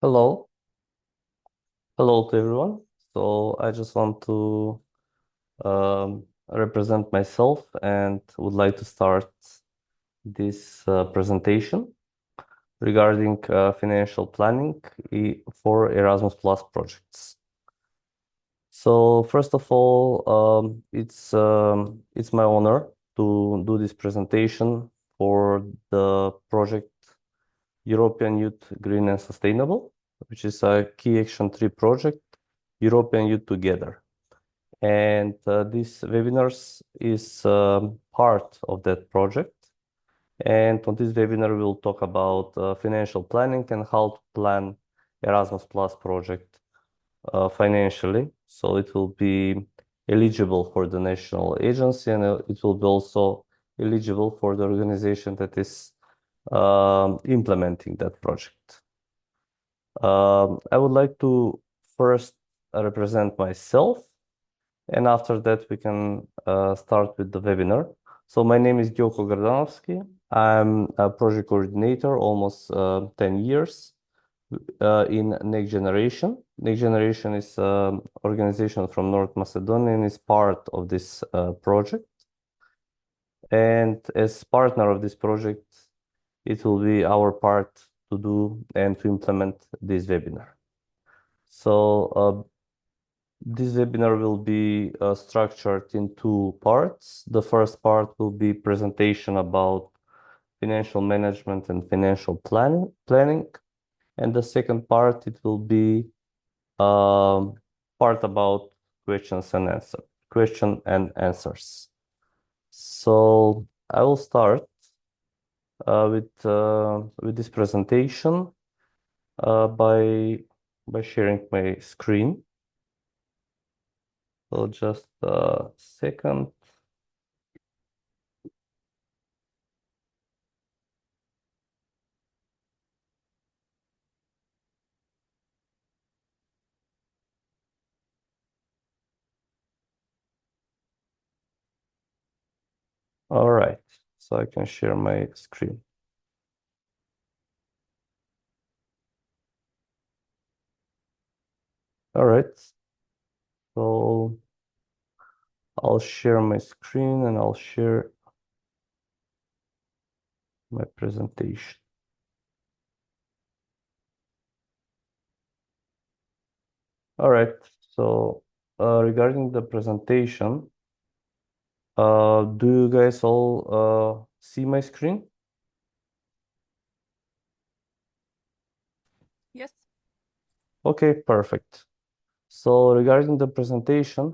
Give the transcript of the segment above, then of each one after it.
Hello. Hello to everyone. So I just want to represent myself and would like to start this presentation regarding financial planning for Erasmus Plus projects. So first of all, it's my honor to do this presentation for the project European Youth Green and Sustainable, which is a Key Action 3 project, European Youth Together. And this webinars is part of that project. And on this webinar, we'll talk about financial planning and how to plan Erasmus Plus project financially. So it will be eligible for the national agency, and it will be also eligible for the organization that is implementing that project. I would like to first represent myself, and after that we can start with the webinar. So my name is Gyoko Gardanovsky. I'm a project coordinator almost 10 years in Next Generation. Next Generation is an organization from North Macedonia and is part of this project. And as partner of this project, it will be our part to do and to implement this webinar. So this webinar will be structured in two parts. The first part will be presentation about financial management and financial planning. And the second part, it will be part about questions and answers. So I will start with this presentation by sharing my screen. So just a second. All right, so I can share my screen. All right, so I'll share my screen and I'll share my presentation. All right, so regarding the presentation, do you guys all see my screen? Yes. Okay, perfect. So regarding the presentation,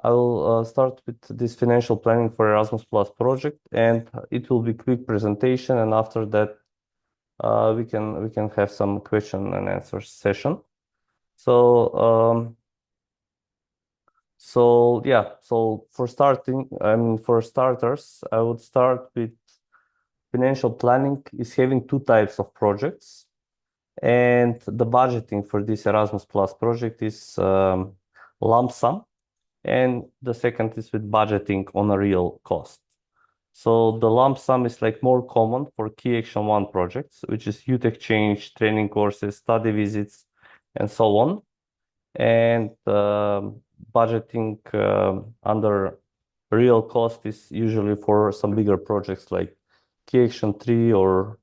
I will start with this financial planning for Erasmus Plus project, and it will be quick presentation, and after that, we can have some question and answer session. So for starters, I would start with financial planning is having two types of projects, and the budgeting for this Erasmus Plus project is lump sum, and the second is with budgeting on a real cost. So the lump sum is like more common for Key Action 1 projects, which is youth exchange, training courses, study visits, and so on. And budgeting under real cost is usually for some bigger projects like Key Action 3 or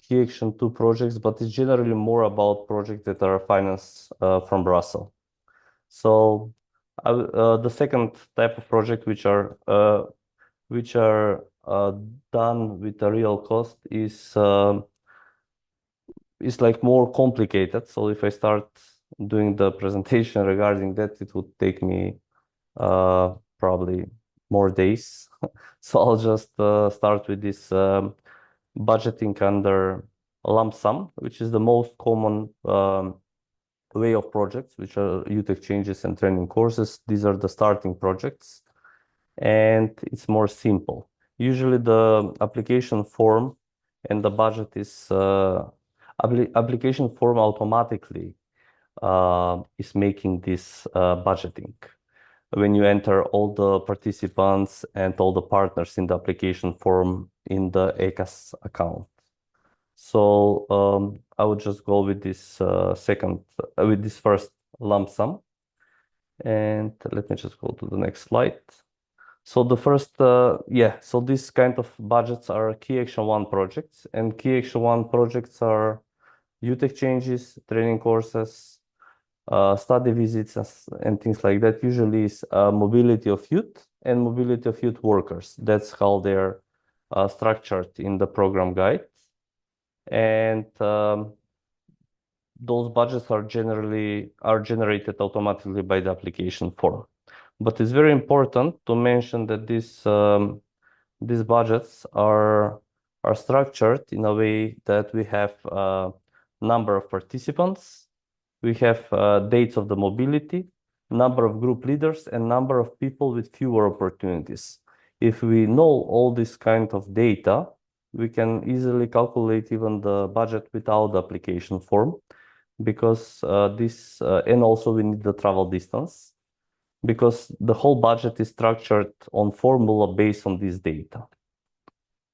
Key Action 2 projects, but it's generally more about projects that are financed from Brussels. So the second type of project which are done with a real cost is like more complicated. So if I start doing the presentation regarding that, it would take me probably more days. So I'll just start with this budgeting under lump sum, which is the most common way of projects, which are youth exchanges and training courses. These are the starting projects, and it's more simple. Usually the application form and the budget is application form automatically is making this budgeting when you enter all the participants and all the partners in the application form in the EACEA account. So I would just go with this with this first lump sum. And let me just go to the next slide. So the first, so this kind of budgets are Key Action 1 projects, and Key Action 1 projects are youth exchanges, training courses, study visits, and things like that. Usually is mobility of youth and mobility of youth workers. That's how they're structured in the program guide. And those budgets are generated automatically by the application form. But it's very important to mention that these budgets are structured in a way that we have number of participants, we have dates of the mobility, number of group leaders, and number of people with fewer opportunities. If we know all this kind of data, we can easily calculate even the budget without the application form, because and also we need the travel distance, because the whole budget is structured on formula based on this data.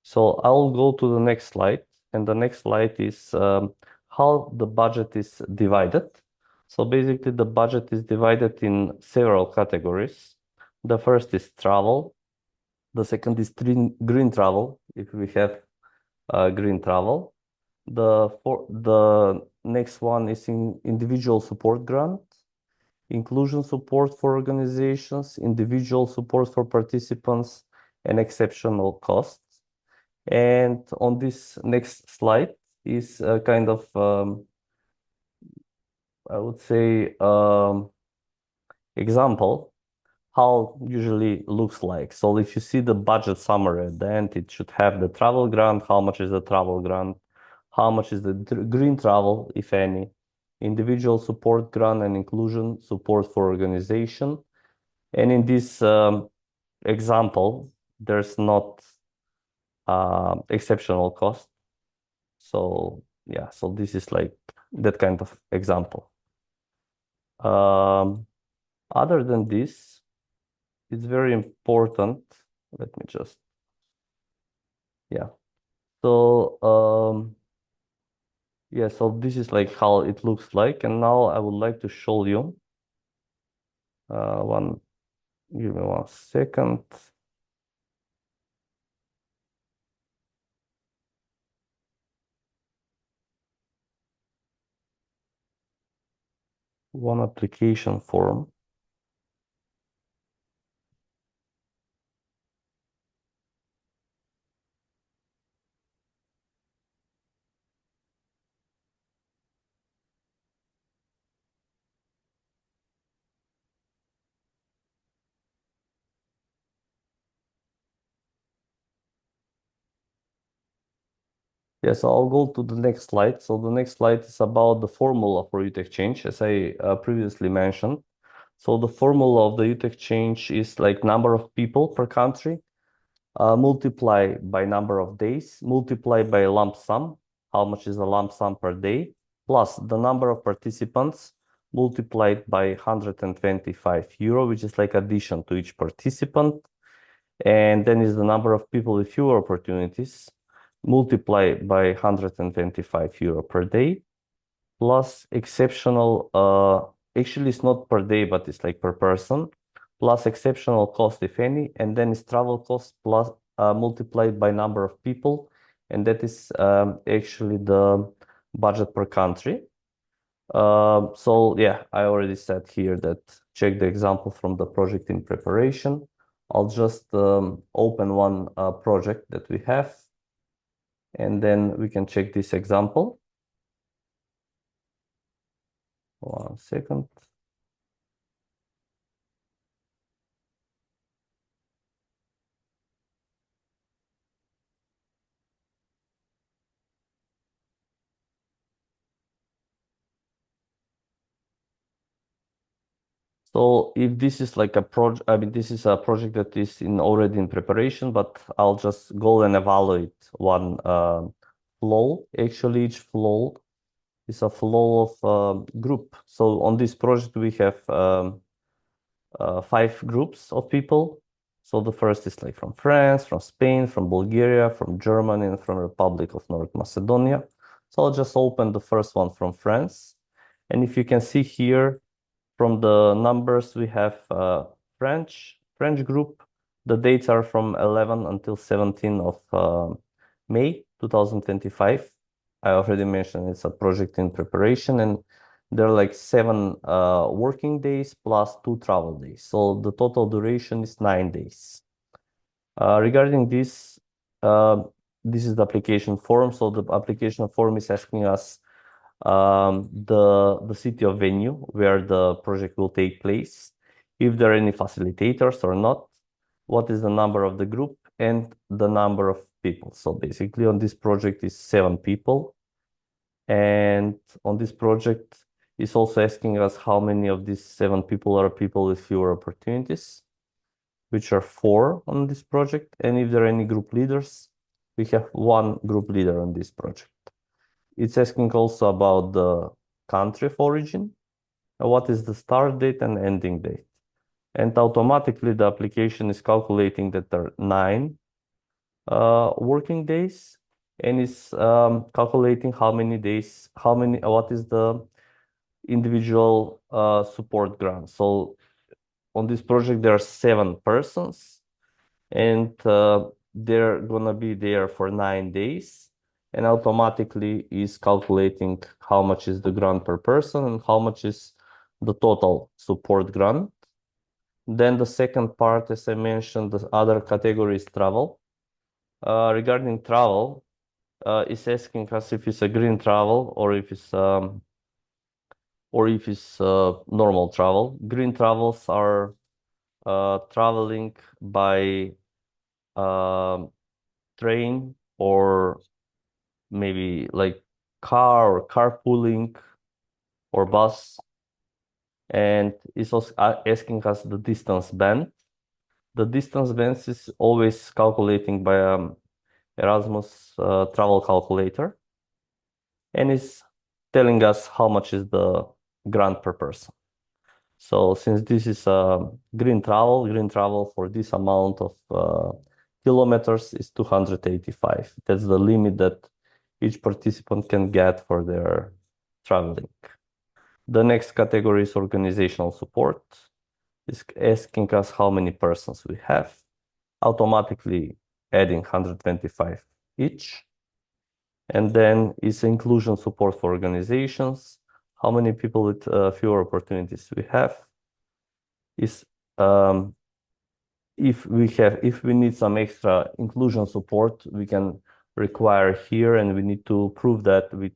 So I'll go to the next slide, and the next slide is how the budget is divided. So basically the budget is divided in several categories. The first is travel. The second is green travel, if we have green travel. The next one is in individual support grant, inclusion support for organizations, individual support for participants, and exceptional costs. And on this next slide is a kind of, I would say, example how usually looks like. So if you see the budget summary at the end, it should have the travel grant, how much is the travel grant, how much is the green travel, if any, individual support grant and inclusion support for organization. And in this example, there's not exceptional cost. So yeah, so this is like that kind of example. Other than this, it's very important. Let me just, yeah. So yeah, so this is like how it looks like. And now I would like to show you give me 1 second. One application form. Yes, I'll go to the next slide. So the next slide is about the formula for youth exchange, as I previously mentioned. So the formula of the youth exchange is like number of people per country, multiply by number of days, multiply by lump sum, how much is the lump sum per day, plus the number of participants multiplied by 125 euro, which is like addition to each participant. And then is the number of people with fewer opportunities multiplied by 125 euro per day, plus exceptional, actually it's not per day, but it's like per person, plus exceptional cost, if any, and then it's travel cost plus multiplied by number of people, and that is actually the budget per country. So yeah, I already said here that check the example from the project in preparation. I'll just open one project that we have, and then we can check this example. 1 second. So if this is like a project, I mean, this is a project that is already in preparation, but I'll just go and evaluate one flow. Actually, each flow is a flow of group. So on this project, we have 5 groups of people. So the first is like from France, from Spain, from Bulgaria, from Germany, and from Republic of North Macedonia. So I'll just open the first one from France. And if you can see here from the numbers, we have French group. The dates are from 11 until 17 of May 2025. I already mentioned it's a project in preparation, and there are like 7 working days plus 2 travel days. So the total duration is 9 days. Regarding this is the application form. So the application form is asking us the city of venue where the project will take place, if there are any facilitators or not, what is the number of the group, and the number of people. So basically on this project is 7 people. And on this project is also asking us how many of these 7 people are people with fewer opportunities, which are 4 on this project. And if there are any group leaders, we have 1 group leader on this project. It's asking also about the country of origin, what is the start date and ending date. And automatically the application is calculating that there are 9 working days, and is calculating how many days, what is the individual support grant. So on this project, there are 7 persons, and they're gonna be there for 9 days, and automatically is calculating how much is the grant per person and how much is the total support grant. Then the second part, as I mentioned, the other category is travel. Regarding travel, it's asking us if it's a green travel or if it's normal travel. Green travels are traveling by train or maybe like car or carpooling or bus, and it's also asking us the distance band. The distance band is always calculating by Erasmus travel calculator, and it's telling us how much is the grant per person. So since this is green travel for this amount of kilometers is 285. That's the limit that each participant can get for their traveling. The next category is organizational support. It's asking us how many persons we have, automatically adding 125 each. And then is inclusion support for organizations, how many people with fewer opportunities we have. Is if we need some extra inclusion support, we can require here, and we need to prove that with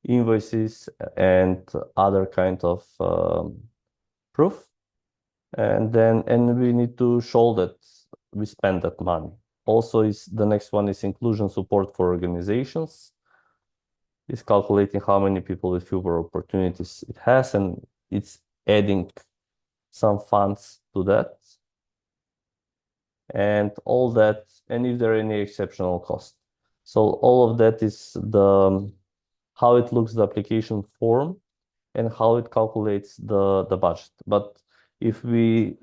invoices and other kind of proof. And we need to show that we spend that money. Also, the next one is inclusion support for organizations. It's calculating how many people with fewer opportunities it has, and it's adding some funds to that. And all that, and if there are any exceptional costs. So all of that is how it looks, the application form, and how it calculates the budget. But even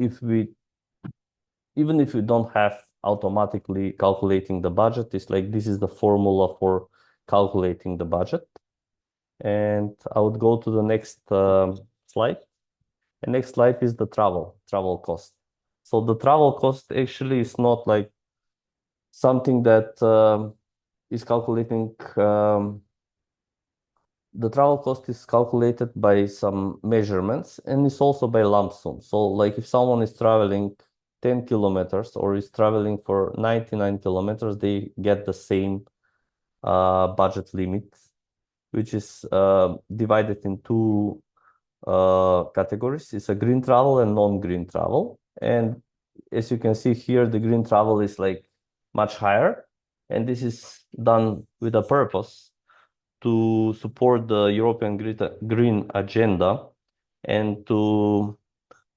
if we don't have automatically calculating the budget, it's like this is the formula for calculating the budget. And I would go to the next slide. The next slide is the travel cost. So the travel cost actually is not like something that is calculating. The travel cost is calculated by some measurements, and it's also by lump sum. So like if someone is traveling 10 kilometers or is traveling for 99 kilometers, they get the same budget limit, which is divided in 2 categories. It's a green travel and non-green travel. And as you can see here, the green travel is like much higher. And this is done with a purpose to support the European green agenda and to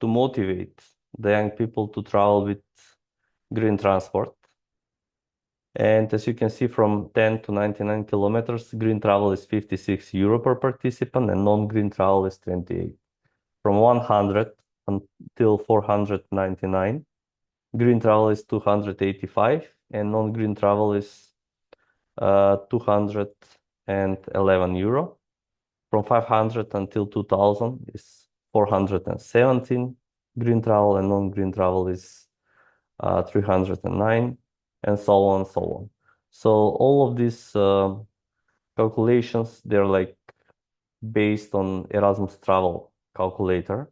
motivate the young people to travel with green transport. And as you can see, from 10 to 99 kilometers, green travel is 56 euro per participant, and non-green travel is 28. From 100 until 499, green travel is 285 and non-green travel is 211 euro. From 500 until 2000 is 417 green travel, and non-green travel is 309, and so on and so on. So all of these calculations, they're like based on Erasmus travel calculator.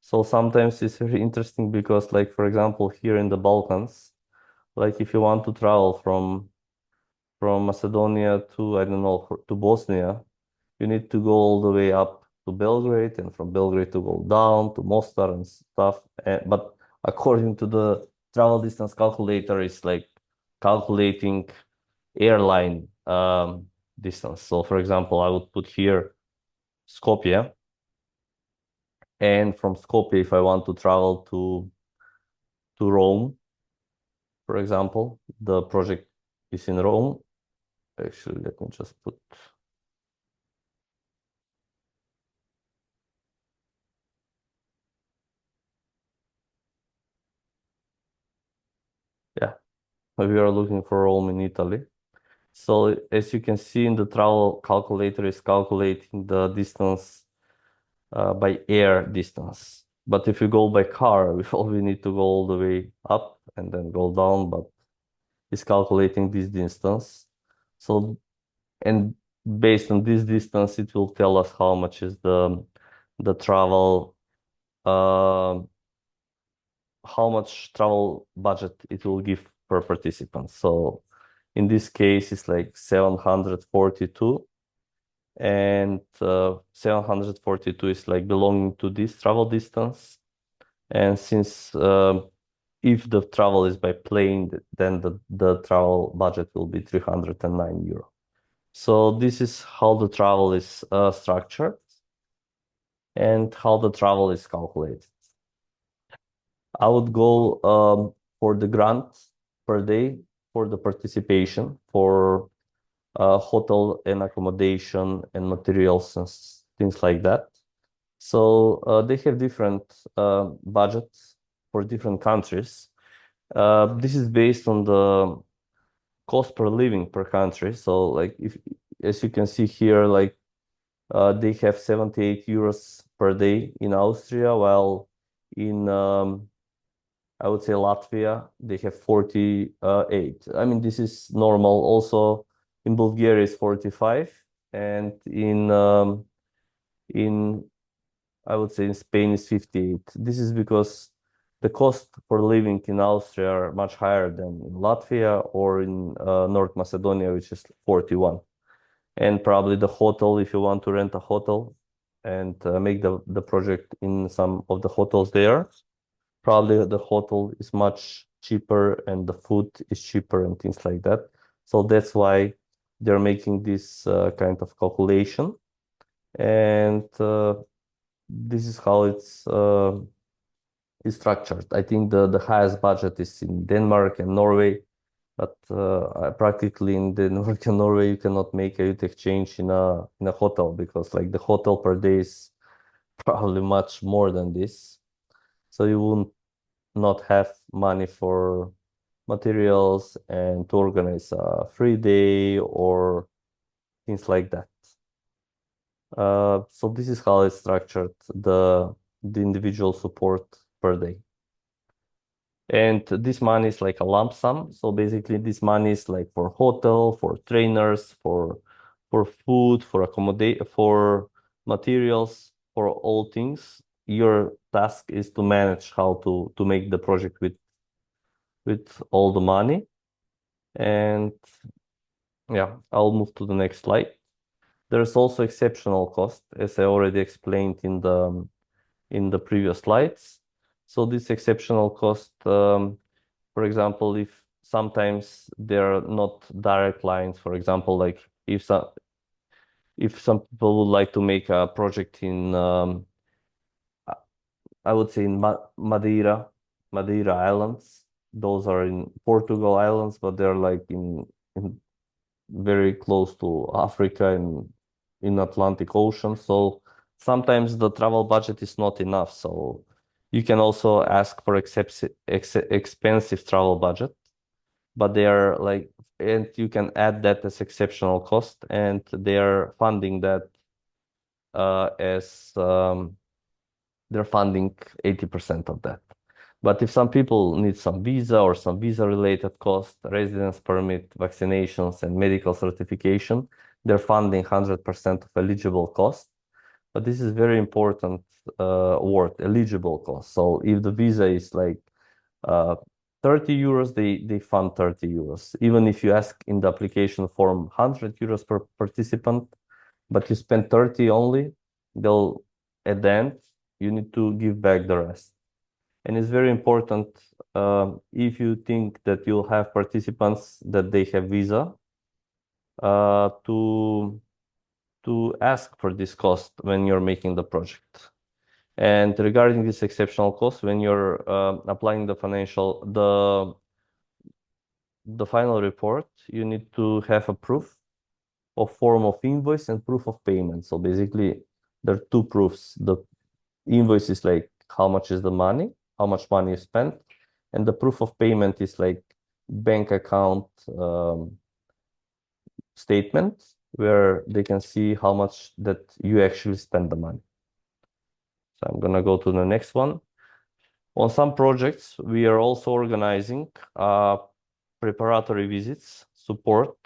So sometimes it's very interesting because, like, for example, here in the Balkans, like if you want to travel from Macedonia to, I don't know, to Bosnia, you need to go all the way up to Belgrade, and from Belgrade to go down to Mostar and stuff. But according to the travel distance calculator, it's like calculating airline distance. So for example, I would put here Skopje, and from Skopje, if I want to travel to Rome, for example, the project is in Rome. Actually, let me just put, yeah, we are looking for Rome in Italy. So as you can see in the travel calculator is calculating the distance by air distance. But if you go by car, we only need to go all the way up and then go down, but it's calculating this distance. So, and based on this distance, it will tell us how much is the travel, uh, how much travel budget it will give per participant. So in this case, it's like 742, and 742 is like belonging to this travel distance. And since if the travel is by plane, then the travel budget will be 309 euro. So this is how the travel is structured and how the travel is calculated. I would go for the grant per day for the participation for hotel and accommodation and materials and things like that. So they have different budgets for different countries. This is based on the cost per living per country. So like if, as you can see here, like they have 78 euros per day in Austria, while in I would say Latvia, they have 48. I mean, this is normal. Also, in Bulgaria is 45, and in I would say in Spain is 58. This is because the cost for living in Austria are much higher than in Latvia or in North Macedonia, which is 41. And probably the hotel, if you want to rent a hotel and make the project in some of the hotels there, probably the hotel is much cheaper and the food is cheaper and things like that. So that's why they're making this kind of calculation. And this is how it's is structured. I think the highest budget is in Denmark and Norway, but practically in Denmark and Norway you cannot make a youth exchange in a hotel, because like the hotel per day is probably much more than this. So you won't not have money for materials and to organize a free day or things like that. So this is how it's structured, the individual support per day. And this money is like a lump sum. So basically this money is like for hotel, for trainers, for food, for accommodate, for materials, for all things. Your task is to manage how to make the project with all the money. And yeah, I'll move to the next slide. There's also exceptional cost, as I already explained in the previous slides. So this exceptional cost, for example, if sometimes there are not direct lines, for example, like if some people would like to make a project in I would say in Madeira Islands. Those are in Portugal Islands, but they're like in very close to Africa and in Atlantic Ocean. So sometimes the travel budget is not enough. So You can also ask for expensive travel budget, but they are like, and you can add that as exceptional cost, and they are funding that as they're funding 80% of that. But if some people need some visa or some visa related cost, residence permit, vaccinations, and medical certification, they're funding 100% of eligible cost. But this is very important word, eligible cost. So if the visa is like 30 euros, they fund 30 euros. Even if you ask in the application form 100 euros per participant, but you spend 30 only, they'll, at the end, you need to give back the rest. And it's very important if you think that you'll have participants that they have visa to ask for this cost when you're making the project. And regarding this exceptional cost, when you're applying the final report, you need to have a proof of form of invoice and proof of payment. So basically, there are two proofs. The invoice is like how much is the money, how much money you spent, and the proof of payment is like bank account statement where they can see how much that you actually spend the money. So I'm gonna go to the next one. On some projects, we are also organizing preparatory visits, support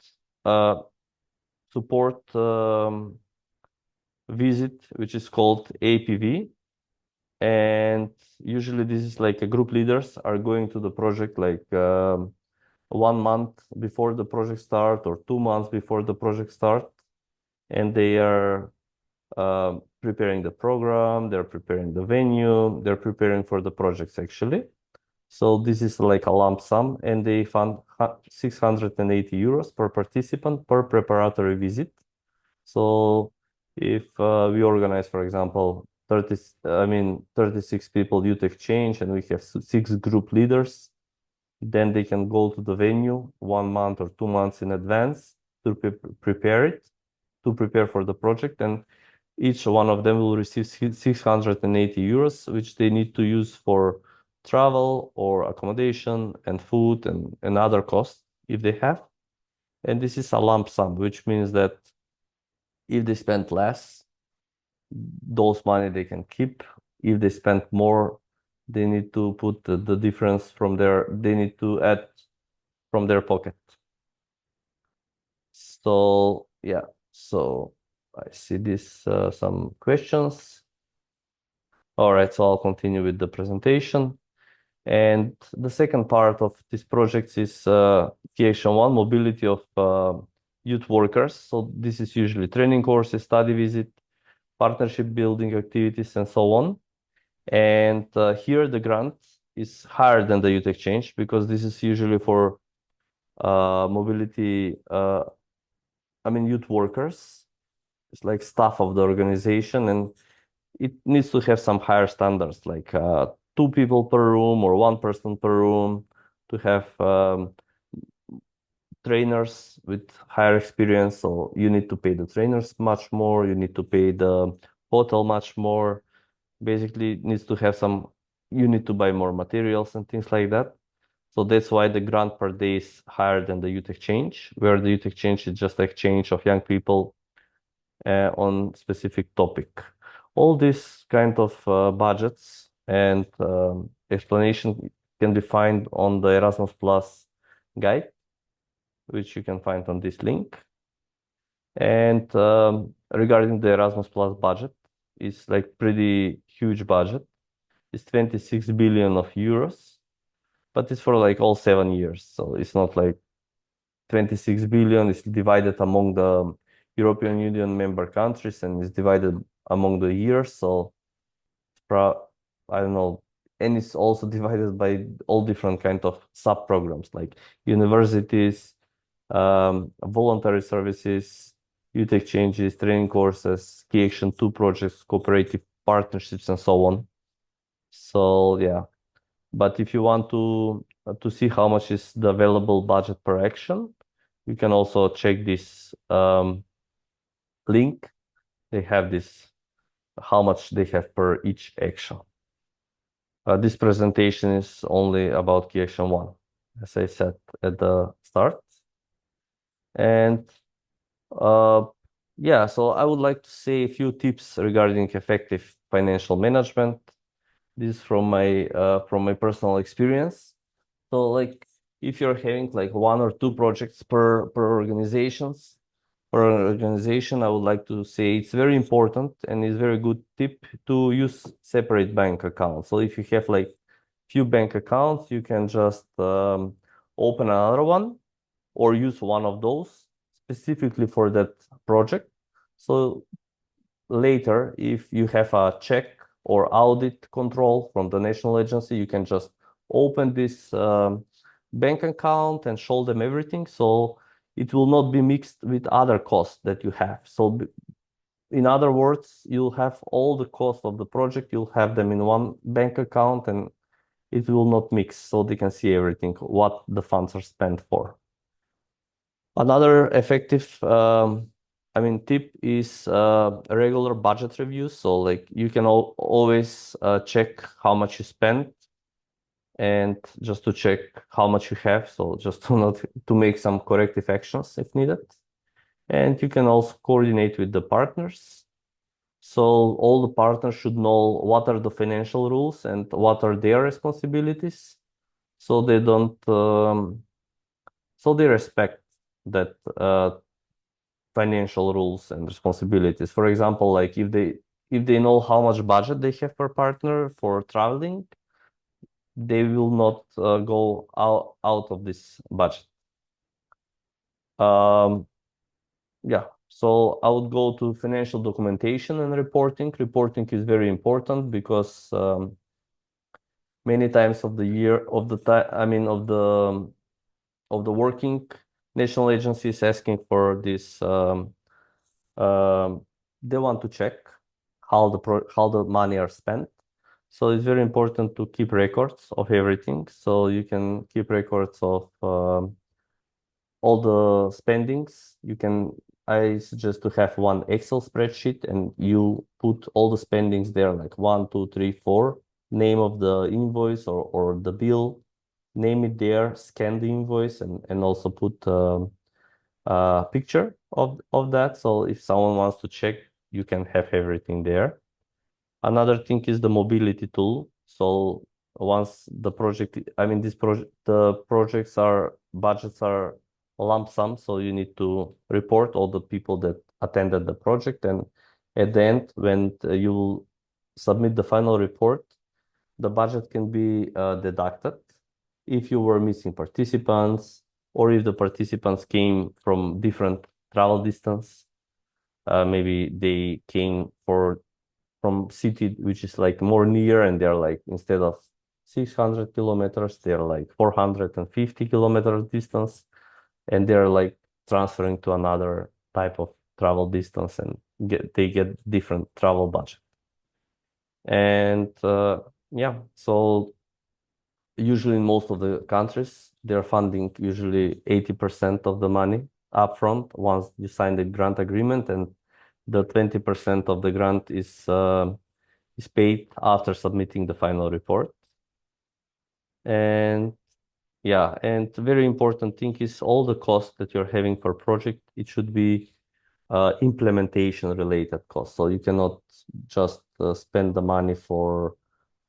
visit, which is called APV. And usually this is like a group leaders are going to the project like 1 month before the project start or 2 months before the project start. And they are preparing the program, they're preparing the venue, they're preparing for the projects actually. So this is like a lump sum, and they fund 680 euros per participant per preparatory visit. So if we organize, for example, 36 people youth exchange, and we have 6 group leaders, then they can go to the venue 1 month or 2 months in advance to prepare for the project, and each one of them will receive 680 euros, which they need to use for travel or accommodation and food and other costs if they have. And this is a lump sum, which means that if they spend less, those money they can keep. If they spend more, they need to put the difference they need to add from their pocket. So yeah, so I see this some questions. All right, so I'll continue with the presentation. And the second part of this project is key action 1, mobility of youth workers. So this is usually training courses, study visit, partnership building activities, and so on. And here the grant is higher than the youth exchange because this is usually for mobility, youth workers. It's like staff of the organization, and it needs to have some higher standards, like 2 people per room or 1 person per room, to have trainers with higher experience. So you need to pay the trainers much more, you need to pay the hotel much more. Basically, it needs to have you need to buy more materials and things like that. So that's why the grant per day is higher than the youth exchange, where the youth exchange is just exchange of young people on specific topic. All these kind of budgets and explanation can be found on the Erasmus Plus guide, which you can find on this link. And regarding the Erasmus Plus budget, it's like pretty huge budget. It's 26 billion of euros, but it's for like all 7 years. So it's not like 26 billion is divided among the European Union member countries and is divided among the years. So I don't know, and it's also divided by all different kind of sub-programs like universities, voluntary services, youth exchanges, training courses, key action 2 projects, cooperative partnerships, and so on. So yeah, but if you want to see how much is the available budget per action, you can also check this link. They have this, how much they have per each action. This presentation is only about key action 1, as I said at the start. And yeah, so I would like to say a few tips regarding effective financial management. This is from my personal experience. So like if you're having like 1 or 2 projects per organization, I would like to say it's very important and it's very good tip to use separate bank accounts. So if you have like few bank accounts, you can just open another one or use one of those specifically for that project. So later, if you have a check or audit control from the national agency, you can just open this bank account and show them everything. So it will not be mixed with other costs that you have. So in other words, you'll have all the costs of the project, you'll have them in one bank account and it will not mix, so they can see everything, what the funds are spent for. Another effective, tip is regular budget reviews. So like you can always check how much you spend and just to check how much you have. So just to not to make some corrective actions if needed. And you can also coordinate with the partners. So all the partners should know what are the financial rules and what are their responsibilities. So they don't, so they respect that financial rules and responsibilities. For example, like if they know how much budget they have per partner for traveling, they will not go out of this budget. Yeah, so I would go to financial documentation and reporting. Reporting is very important because many times of the year of the time, of the working national agencies asking for this. They want to check how the money are spent. So it's very important to keep records of everything. So you can keep records of all the spendings. I suggest to have one Excel spreadsheet and you put all the spendings there, like 1, 2, 3, 4, name of the invoice or the bill, name it there, scan the invoice and also put a picture of that. So if someone wants to check, you can have everything there. Another thing is the mobility tool. So once the project, the budgets are lump sum. So you need to report all the people that attended the project. And at the end, when you submit the final report, the budget can be deducted if you were missing participants or if the participants came from different travel distance. Maybe they came from city which is like more near and they're like instead of 600 kilometers, they're like 450 kilometers distance and they're like transferring to another type of travel distance and they get different travel budget. And yeah, so usually in most of the countries, they're funding usually 80% of the money upfront once you sign the grant agreement, and the 20% of the grant is paid after submitting the final report. And yeah, and very important thing is all the costs that you're having for project, it should be implementation related costs. So you cannot just spend the money for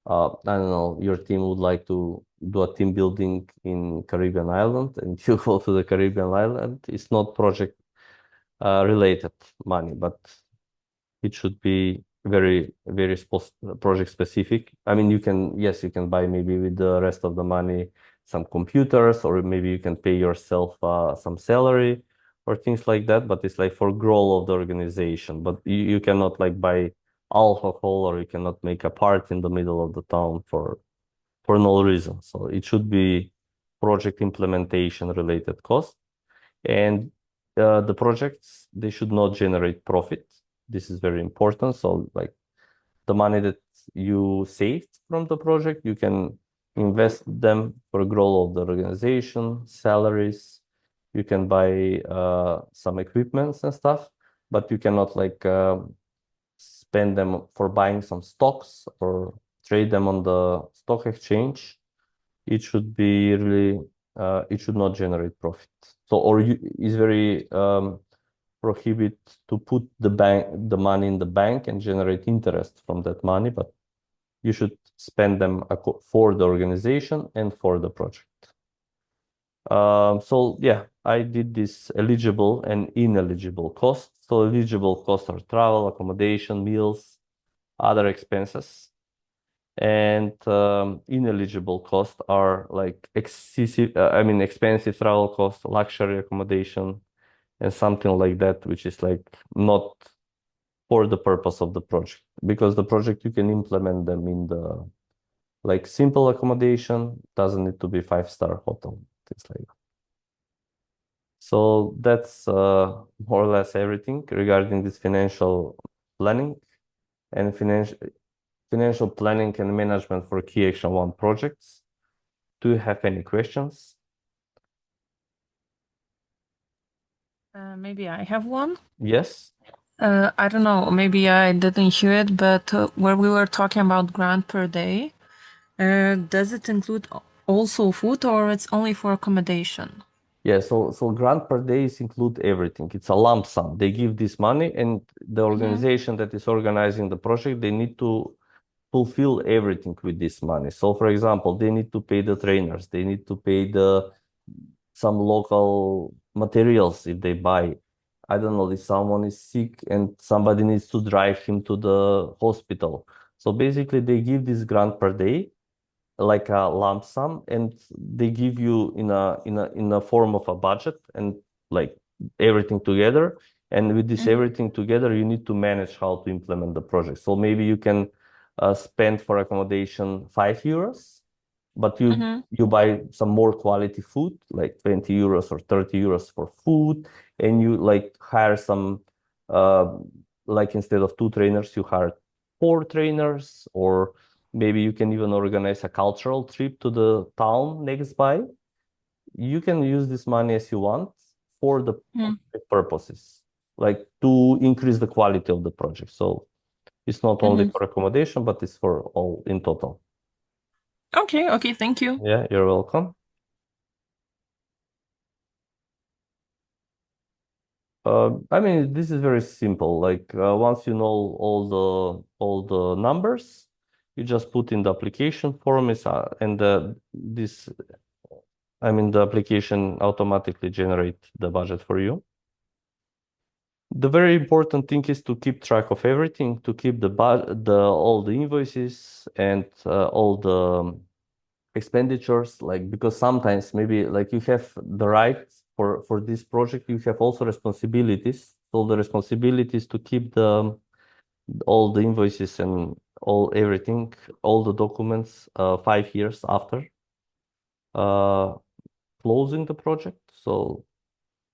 I don't know, your team would like to do a team building in Caribbean island and you go to the Caribbean island. It's not project related money, but it should be very, very project specific. I mean, yes, you can buy maybe with the rest of the money some computers, or maybe you can pay yourself some salary or things like that, but it's like for growth of the organization. But you cannot like buy alcohol or you cannot make a party in the middle of the town for no reason. So it should be project implementation related cost. And the projects, they should not generate profit. This is very important. So like the money that you saved from the project, you can invest them for growth of the organization, salaries. You can buy some equipments and stuff, but you cannot like spend them for buying some stocks or trade them on the stock exchange, it should be really it should not generate profit. So or is very prohibit to put the money in the bank and generate interest from that money, but you should spend them for the organization and for the project. So yeah, I did this eligible and ineligible costs. So eligible costs are travel, accommodation, meals, other expenses. And ineligible costs are like expensive travel costs, luxury accommodation, and something like that, which is like not for the purpose of the project. Because the project, you can implement them in the like simple accommodation, doesn't need to be 5-star hotel, things like that. So that's more or less everything regarding this financial planning and financial planning and management for Key Action 1 projects. Do you have any questions? Maybe I have one. Yes. I don't know, maybe I didn't hear it, but where we were talking about grant per day, does it include also food or it's only for accommodation? Yeah, so grant per days include everything. It's a lump sum. They give this money, and the Mm-hmm. organization that is organizing the project, they need to fulfill everything with this money. So, for example, they need to pay the trainers, they need to pay some local materials if they buy. I don't know, if someone is sick and somebody needs to drive him to the hospital. So basically, they give this grant per day like a lump sum, and they give you in a form of a budget and like everything together. And with this Mm-hmm. everything together, you need to manage how to implement the project. So maybe you can spend for accommodation €5, but Mm-hmm. you buy some more quality food, like €20 or €30 for food, and you like hire some like instead of 2 trainers, you hire 4 trainers, or maybe you can even organize a cultural trip to the town next by. You can use this money as you want for the purposes, like to increase the quality of the project. So it's not only Mm-hmm. for accommodation, but it's for all in total. Okay, okay, thank you. Yeah, you're welcome. I mean, this is very simple. Like once you know all the numbers, you just put in the application form and the application automatically generate the budget for you. The very important thing is to keep track of everything, to keep all the invoices and all the expenditures, like because sometimes maybe like you have the right for this project, you have also responsibilities. So the responsibilities to keep all the invoices and everything, all the documents 5 years after uh, closing the project. So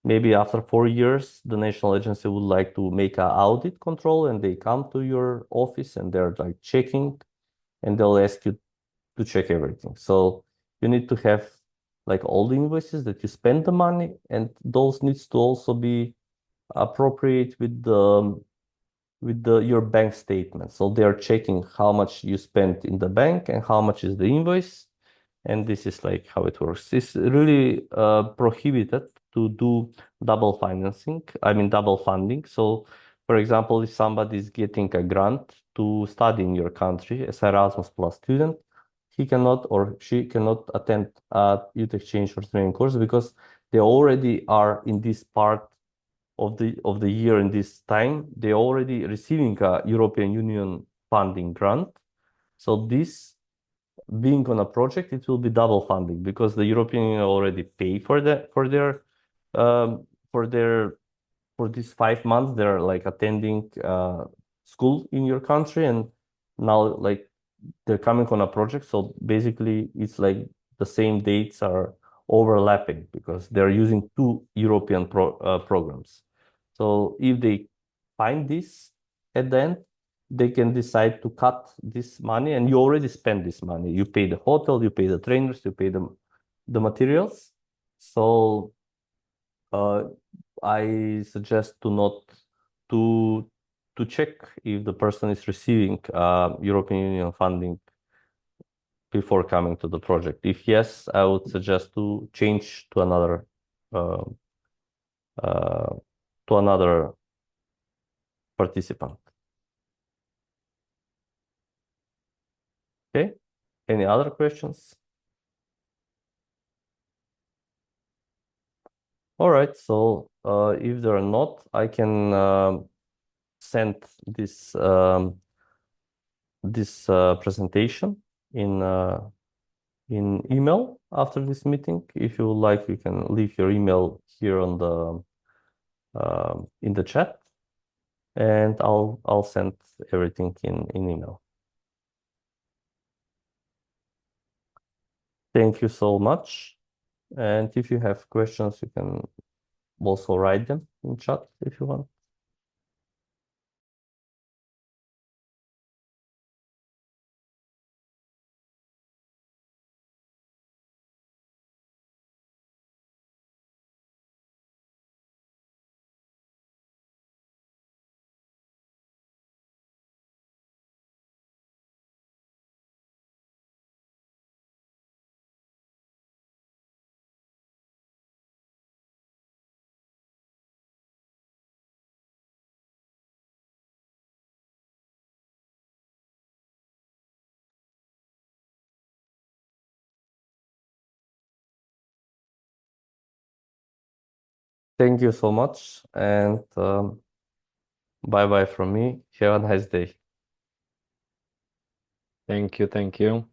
maybe after 4 years, the national agency would like to make an audit control, and they come to your office and they're like checking, and they'll ask you to check everything. So you need to have like all the invoices that you spend the money, and those needs to also be appropriate with your bank statement. So they are checking how much you spent in the bank and how much is the invoice. And this is like how it works. It's really prohibited to do double financing, double funding. So, for example, if somebody is getting a grant to study in your country as Erasmus Plus student, he cannot or she cannot attend a youth exchange or training course because they already are in this part of the year. In this time, they already receiving a European Union funding grant. So this being on a project, it will be double funding because the European Union already pay um, for their for these 5 months. They're like attending school in your country, and now like they're coming on a project. So basically, it's like the same dates are overlapping because they're using two European programs. So if they find this at the end, they can decide to cut this money, and you already spend this money. You pay the hotel, you pay the trainers, you pay the materials. So uh, I suggest to not to to check if the person is receiving European Union funding before coming to the project? If yes, I would suggest to change to another participant. Okay. Any other questions? All right. So if there are not, I can send this presentation in email after this meeting. If you would like, you can leave your email here on the in the chat, and I'll send everything in email. Thank you so much. And if you have questions, you can also write them in chat if you want. Thank you so much, and bye bye from me. Have a nice day. Thank you. Thank you.